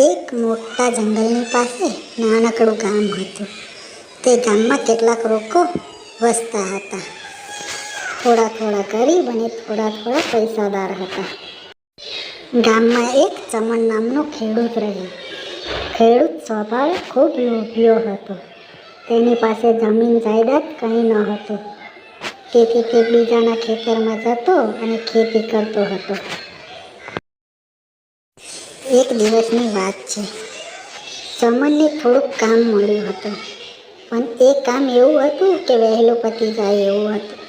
એક મોટા જંગલની પાસે નાનકડું ગામ હતું. તે ગામમાં કેટલાક લોકો વસતા હતા. થોડા ગરીબ અને થોડા પૈસાદાર હતા. ગામમાં એક ચમન નામનો ખેડૂત રહ્યો. ખેડૂત સ્વભાવે ખૂબ લોભિયો હતો. તેની પાસે જમીન જાયદાદ કંઈ ન હતું. તેથી તે બીજાના ખેતરમાં જતો અને ખેતી કરતો હતો. એક દિવસની વાત છે. ચમનને થોડુંક કામ મળ્યું હતું, પણ એ કામ એવું હતું કે વહેલું પતી જાય એવું હતું.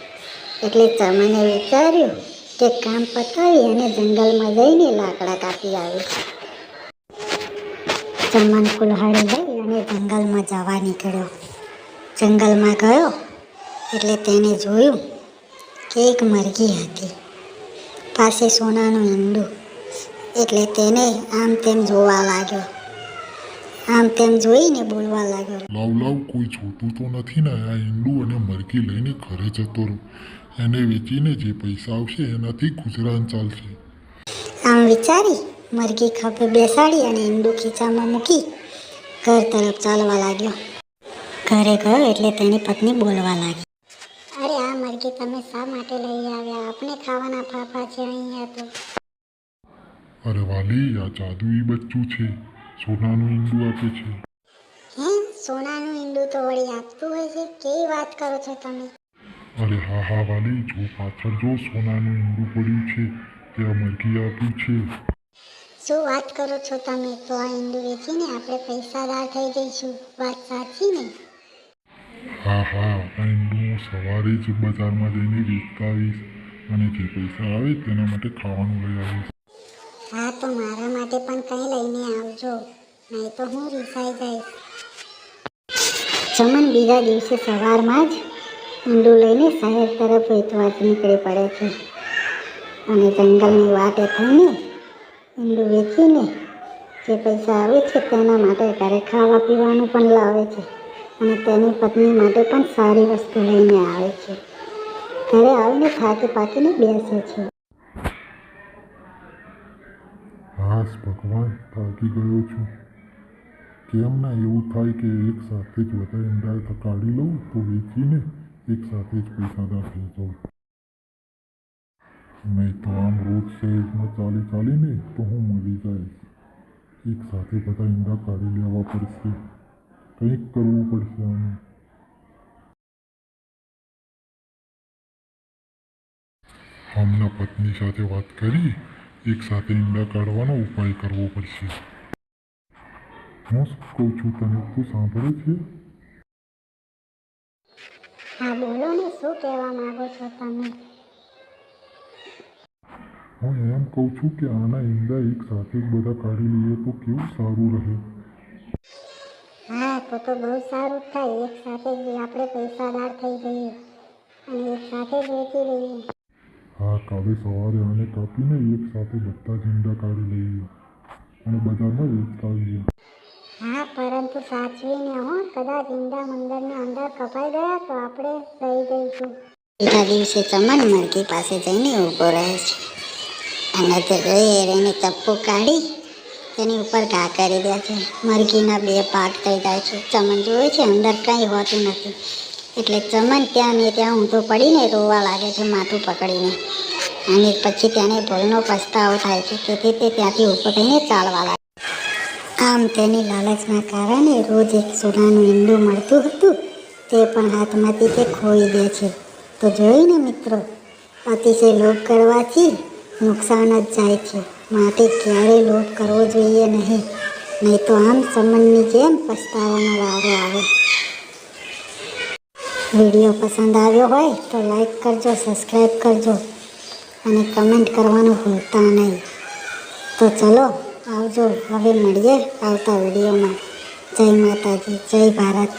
એટલે ચમને વિચાર્યું કે કામ પતાવી અને જંગલમાં જઈને લાકડા કાપી આવે. ચમન કુલ્હાડી લઈ અને જંગલમાં જવા નીકળ્યો. જંગલમાં ગયો એટલે તેને જોયું કે એક મરઘી હતી, પાસે સોનાનું ઈંડું. એટલે તેને આમ તેમ જોવા લાગ્યો. આમ તેમ જોઈને બોલવા લાગ્યો, લાવ કોઈ જોતું તો નથી ને? આ ઈંડું અને મરઘી લઈને ઘરે જતો રહું. એને વેચીને જે પૈસા આવશે એનાથી ગુજરાન ચાલશે. આમ વિચારી મરઘી ખભે બેસાડી અને ઈંડું ખીચામાં મૂકી ઘર તરફ ચાલવા લાગ્યો. ઘરે ગયો એટલે તેની પત્ની બોલવા લાગી, અરે આ મરઘી તમે શા માટે લઈ આવ્યા? આપણે ખાવાના ફાફા છે અહીંયા તો. અરે વાલી, આ જાદુઈ બચ્ચું છે, સોનાનું ઈંડું આપે છે. હે, સોનાનું ઈંડું તો વળી આપતું હોય છે? કેવી વાત કરો છો તમે? અરે હા વાલી, જો પાછળ જો સોનાનું ઈંડું પડ્યું છે, ત્યાં મરઘી આપ્યું છે. શું વાત કરો છો તમે? તો આ ઈંડું વેચીને આપણે પૈસાદાર થઈ જઈશું. વાત સાચી ને? હા આ ઈંડું હું સવારે જ બજારમાં જઈને વેચતા આવીશ અને જે પૈસા આવે તેના માટે ખાવાનું લઈ આવીશ. હા, તો મારા માટે પણ કંઈ લઈને આવજો, નહીં તો હું રીસાઈ જઈશ. ચમન બીજા દિવસે સવારમાં જ ઈંડું લઈને શહેર તરફ વેચવા નીકળી પડે છે અને જંગલની વાટે થઈને ઈંડું વેચીને જે પૈસા આવે છે તેના માટે ઘરે ખાવા પીવાનું પણ લાવે છે અને તેની પત્ની માટે પણ સારી વસ્તુ લઈને આવે છે. ઘરે આવીને થાકી પાકીને બેસે છે. હાશ ભગવાન, થાકી ગયો છું. કેમ ના એવું થાય કે એક સાથે જ બધા ઈંડા કાઢી લઉં તો વેચીને એક સાથે જ પૈસાદાર થઈ જાઉં. નહીં તો આમ રોજ શહેરમાં ચાલીને તો હું મરી જઈશ. એક સાથે બધા ઈંડા કાઢી લેવા પડશે. કંઈક કરવું પડશે આનું. હમણાં પત્ની સાથે વાત કરી એક સાથે ઈંડા કાઢવાનો ઉપાય કરવો પડશે. હું શું કહું છું તને, તું સાંભળે છે? હા બોલો ને, શું કહેવા માંગો છો તમે? હું એમ કહું છું કે આના ઈંડા એક સાથે જ બધા કાઢી લઈએ તો કેવું સારું રહે. હા, તો બહુ સારું થાય. એક સાથે જ આપણે પૈસાદાર થઈ જઈએ અને એક સાથે જ વેચી લઈએ. હા, કાલે સવારે આને કાપીને એક સાથે બધા જ ઈંડા કાઢી લઈએ અને બજારમાં વેચતા આવીએ. હા, પરંતુ સાચવીને હો, કદાચ ઈંડા મંદરની અંદર કપાઈ ગયા તો આપણે રહી જઈશું. બીજા દિવસે ચમન મરઘી પાસે જઈને ઊભો રહે છે અને તે એને ચપ્પુ કાઢી તેની ઉપર ઘા કરી દે છે. મરઘીના બે ભાગ થઈ જાય છે. ચમન જોવે છે અંદર કંઈ હોતું નથી. એટલે ચમન ત્યાં ને ત્યાં ઊંધો પડીને રોવા લાગે છે માથું પકડીને. અને પછી તેને ભૂલનો પસ્તાવો થાય છે. તેથી તે ત્યાંથી ઊભો થઈને ચાલવા લાગે. આમ તેની લાલચના કારણે રોજ એક સોનાનું ઈંડું મળતું હતું તે પણ હાથમાંથી તે ખોઈ દે છે. તો જોઈને મિત્રો, અતિશય લોભ કરવાથી નુકસાન જ જાય છે. માટે ક્યારેય લોભ કરવો જોઈએ નહીં તો આમ ચમનની જેમ પસ્તાવાનો વારો આવે. વિડીયો પસંદ આવ્યો હોય તો લાઈક કરજો, સબસ્ક્રાઈબ કરજો અને કમેન્ટ કરવાનું ભૂલતા નહીં. તો ચલો આવજો, હવે મળીએ આવતા વિડીયોમાં. જય માતાજી, જય ભારત.